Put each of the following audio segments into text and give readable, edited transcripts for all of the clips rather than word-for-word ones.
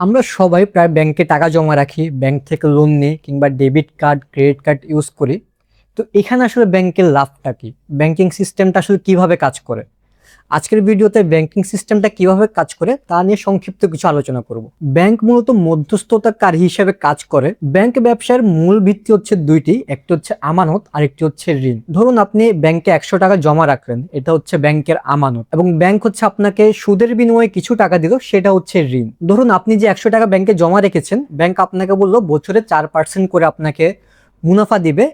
আমরা সবাই প্রায় ব্যাংকে টাকা জমা রাখি, ব্যাংক থেকে লোন নিই কিংবা debit card, credit card use করি। তো এখানে আসলে ব্যাংকের লাভটা কি? ব্যাংকিং সিস্টেমটা আসলে কিভাবে কাজ করে? আজকের ভিডিওতে ব্যাংকিং সিস্টেমটা কিভাবে কাজ করে তা নিয়ে সংক্ষিপ্ত কিছু আলোচনা করব। ব্যাংক মূলত মধ্যস্থতাকারী হিসেবে কাজ করে। ব্যাংক ব্যবসার মূল ভিত্তি হচ্ছে দুইটি, একটি হচ্ছে আমানত আর একটি হচ্ছে ঋণ। ধরুন আপনি ব্যাংকে 100 টাকা জমা রাখলেন, এটা হচ্ছে ব্যাংকের আমানত, এবং ব্যাংক হচ্ছে আপনাকে সুদের বিনিময়ে কিছু টাকা দিল, সেটা হচ্ছে ঋণ। ধরুন আপনি যে 100 টাকা ব্যাংকে জমা রেখেছেন, ব্যাংক আপনাকে বললো বছরে 4% করে আপনাকে মুনাফা দিবে।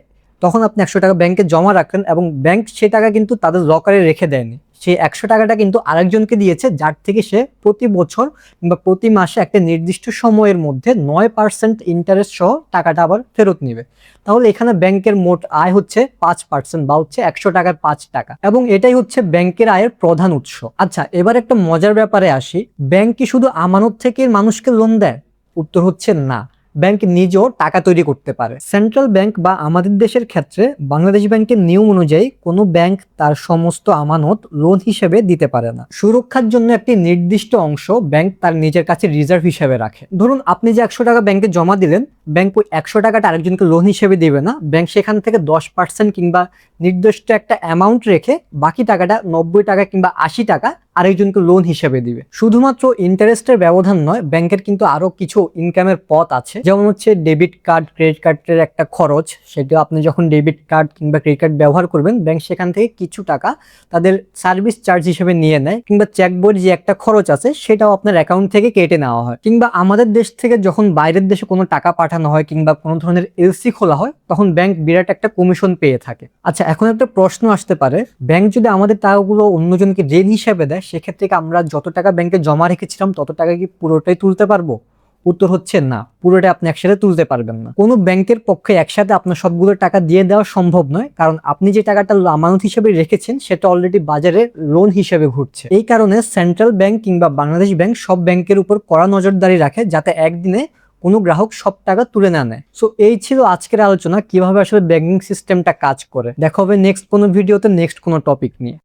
তখন আপনি 100 টাকা ব্যাংকে জমা রাখলেন এবং ব্যাংক সে টাকা কিন্তু তাদের লকারে রেখে দেয়নি, সেই 100 টাকাটা কিন্তু আরেকজনকে দিয়েছে, যার থেকে সে প্রতি বছর কিংবা প্রতি মাসে একটা নির্দিষ্ট সময়ের মধ্যে 9% ইন্টারেস্ট সহ টাকাটা আবার ফেরত নিবে। তাহলে এখানে ব্যাংকের মোট আয় হচ্ছে 5%, বা হচ্ছে 100 টাকায় 5 টাকা, এবং এটাই হচ্ছে ব্যাংকের আয়ের প্রধান উৎস। আচ্ছা, এবার একটা মজার ব্যাপারে আসি। ব্যাংক কি শুধু আমানত থেকে মানুষকে লোন দেয়? উত্তর হচ্ছে না। ব্যাংক নিজেও টাকা তৈরি করতে পারে। সেন্ট্রাল ব্যাংক বা আমাদের দেশের ক্ষেত্রে বাংলাদেশ ব্যাংকের নিয়ম অনুযায়ী কোনো ব্যাংক তার সমস্ত আমানত লোন হিসেবে দিতে পারে না। সুরক্ষার জন্য একটি নির্দিষ্ট অংশ ব্যাংক তার নিজের কাছে রিজার্ভ হিসেবে রাখে। ধরুন আপনি যে 100 টাকা ব্যাংকে জমা দিলেন, ব্যাংক ওই 100 টাকাটা আরেকজনকে লোন হিসেবে দিবে না। ব্যাংক সেখান থেকে 10% কিংবা নির্দিষ্ট একটা অ্যামাউন্ট রেখে বাকি টাকাটা 90 টাকা কিংবা 80 টাকা আরেকজনকে লোন হিসেবে দিবে। শুধুমাত্র ইন্টারেস্টের ব্যবধান নয়, ব্যাংকের কিন্তু আরো কিছু ইনকামের পথ আছে, যেমন হচ্ছে ডেবিট কার্ড, ক্রেডিট কার্ডের একটা খরচ, সেটা আপনি যখন ডেবিট কার্ড কিংবা ক্রেডিট কার্ড ব্যবহার করবেন, ব্যাংক সেখান থেকে কিছু টাকা তাদের সার্ভিস চার্জ হিসেবে নিয়ে নেয়, কিংবা চেক বইয়ের যে একটা খরচ আছে সেটাও আপনার অ্যাকাউন্ট থেকে কেটে নেওয়া হয়। কিংবা আমাদের দেশ থেকে যখন বাইরের দেশে কোনো টাকা পাঠানো হয় কিংবা কোনো ধরনের এলসি খোলা হয়, তখন ব্যাংক বিরাট একটা কমিশন পেয়ে থাকে। আচ্ছা, এখন একটা প্রশ্ন আসতে পারে, ব্যাংক যদি আমাদের টাকাগুলো অন্যজনকে ঋণ হিসেবে দেয়, সেক্ষেত্রে কি আমরা যত টাকা ব্যাংকে জমা রেখেছিলাম তত টাকা কি পুরোটাই তুলতে পারবো? উত্তর হচ্ছে না, পুরোটাই আপনি একসাথে তুলতে পারবেন না। কোনো ব্যাংকের পক্ষে একসাথে আপনার সবগুলো টাকা দিয়ে দেওয়া সম্ভব নয়, কারণ আপনি যে টাকাটা আমানত হিসেবে রেখেছেন সেটা অলরেডি বাজারে লোন হিসেবে ঘুরছে। এই কারণে সেন্ট্রাল ব্যাংক কিংবা বাংলাদেশ ব্যাংক সব ব্যাংকের উপর কড়া নজরদারি রাখে, যাতে একদিনে কোনো গ্রাহক সব টাকা তুলে না নেয়। সো এই ছিল আজকের আলোচনা, কিভাবে আসলে ব্যাংকিং সিস্টেমটা কাজ করে। দেখা হবে নেক্সট কোনো ভিডিওতে, নেক্সট কোনো টপিক নিয়ে।